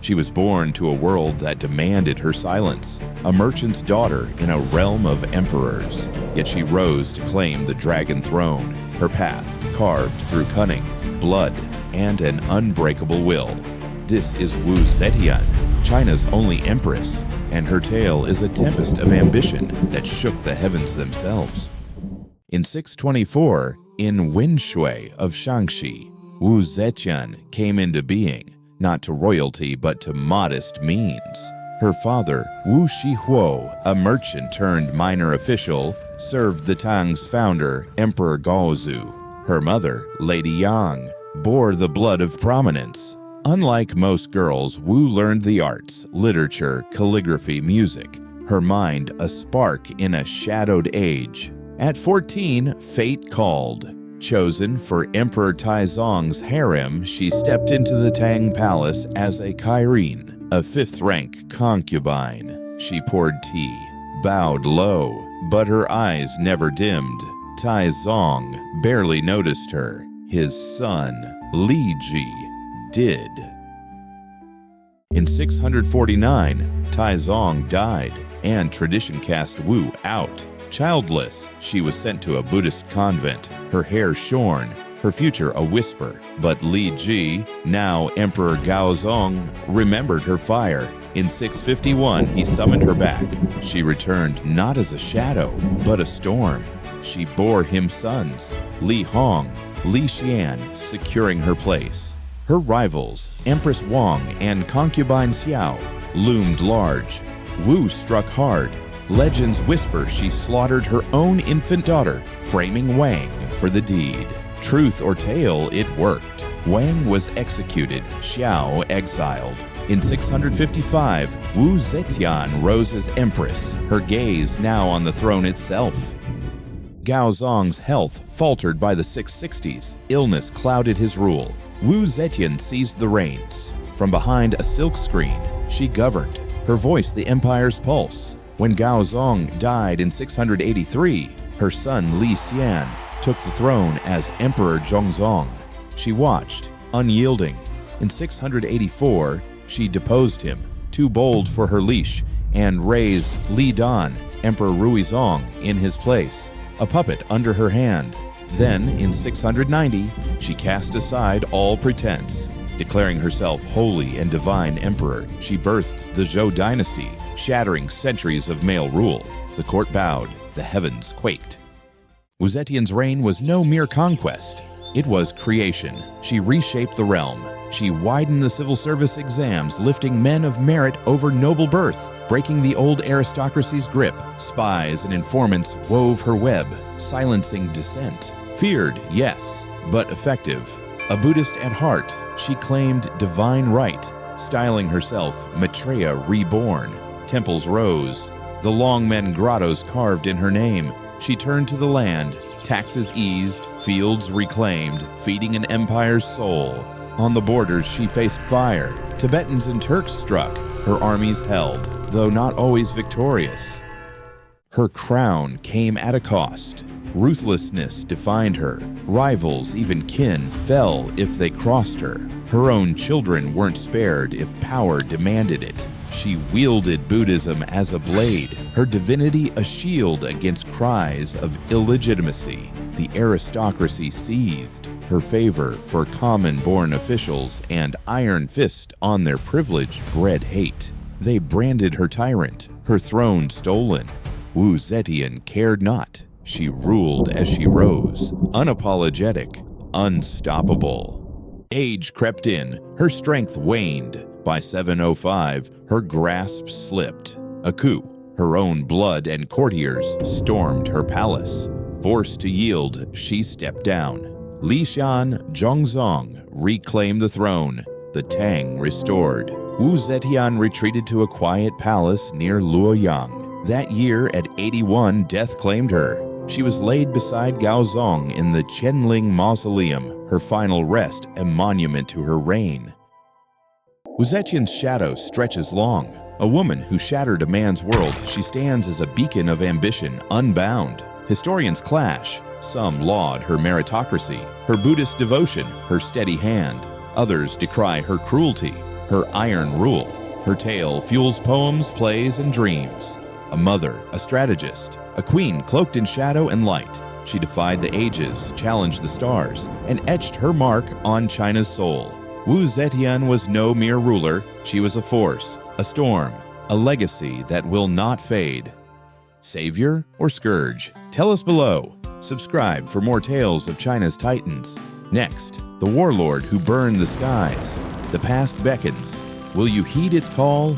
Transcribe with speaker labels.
Speaker 1: She was born to a world that demanded her silence, a merchant's daughter in a realm of emperors. Yet she rose to claim the dragon throne, her path carved through cunning, blood, and an unbreakable will. This is Wu Zetian, China's only empress, and her tale is a tempest of ambition that shook the heavens themselves. In 624, in Winshui of Shaanxi, Wu Zetian came into being, not to royalty but to modest means. Her father, Wu Shihuo, a merchant turned minor official, served the Tang's founder, Emperor Gaozu. Her mother, Lady Yang, bore the blood of prominence. Unlike most girls, Wu learned the arts, literature, calligraphy, music, her mind a spark in a shadowed age. At 14, fate called. Chosen for Emperor Taizong's harem, she stepped into the Tang palace as a Cairene, a fifth-rank concubine. She poured tea, bowed low, but her eyes never dimmed. Taizong barely noticed her. His son, Li Ji, did. In 649, Taizong died, and tradition cast Wu out. Childless, she was sent to a Buddhist convent, her hair shorn, her future a whisper. But Li Ji, now Emperor Gaozong, remembered her fire. In 651, he summoned her back. She returned not as a shadow, but a storm. She bore him sons, Li Hong, Li Xian, securing her place. Her rivals, Empress Wang and concubine Xiao, loomed large. Wu struck hard. Legends whisper she slaughtered her own infant daughter, framing Wang for the deed. Truth or tale, it worked. Wang was executed, Xiao exiled. In 655, Wu Zetian rose as empress, her gaze now on the throne itself. Gaozong's health faltered by the 660s. Illness clouded his rule. Wu Zetian seized the reins. From behind a silk screen, she governed, her voice the empire's pulse. When Gaozong died in 683, her son Li Xian took the throne as Emperor Zhongzong. She watched, unyielding. In 684, she deposed him, too bold for her leash, and raised Li Dan, Emperor Ruizong, in his place, a puppet under her hand. Then, in 690, she cast aside all pretense. Declaring herself holy and divine emperor, she birthed the Zhou dynasty, shattering centuries of male rule. The court bowed, the heavens quaked. Wu Zetian's reign was no mere conquest. It was creation. She reshaped the realm. She widened the civil service exams, lifting men of merit over noble birth, breaking the old aristocracy's grip. Spies and informants wove her web, silencing dissent. Feared, yes, but effective. A Buddhist at heart, she claimed divine right, styling herself Maitreya reborn. Temples rose, the Longmen grottos carved in her name. She turned to the land, taxes eased, fields reclaimed, feeding an empire's soul. On the borders she faced fire. Tibetans and Turks struck, her armies held, though not always victorious. Her crown came at a cost. Ruthlessness defined her. Rivals, even kin, fell if they crossed her. Her own children weren't spared if power demanded it. She wielded Buddhism as a blade, her divinity a shield against cries of illegitimacy. The aristocracy seethed, her favor for common-born officials and iron fist on their privilege bred hate. They branded her tyrant, her throne stolen. Wu Zetian cared not. She ruled as she rose, unapologetic, unstoppable. Age crept in, her strength waned. By 705, her grasp slipped. A coup. Her own blood and courtiers stormed her palace. Forced to yield, she stepped down. Li Shan Zhongzong reclaimed the throne. The Tang restored. Wu Zetian retreated to a quiet palace near Luoyang. That year, at 81, death claimed her. She was laid beside Gaozong in the Qianling Mausoleum, her final rest a monument to her reign. Wu Zetian's shadow stretches long. A woman who shattered a man's world, she stands as a beacon of ambition, unbound. Historians clash. Some laud her meritocracy, her Buddhist devotion, her steady hand. Others decry her cruelty, her iron rule. Her tale fuels poems, plays, and dreams. A mother, a strategist, a queen cloaked in shadow and light. She defied the ages, challenged the stars, and etched her mark on China's soul. Wu Zetian was no mere ruler. She was a force, a storm, a legacy that will not fade. Savior or scourge? Tell us below. Subscribe for more tales of China's titans. Next, the warlord who burned the skies. The past beckons. Will you heed its call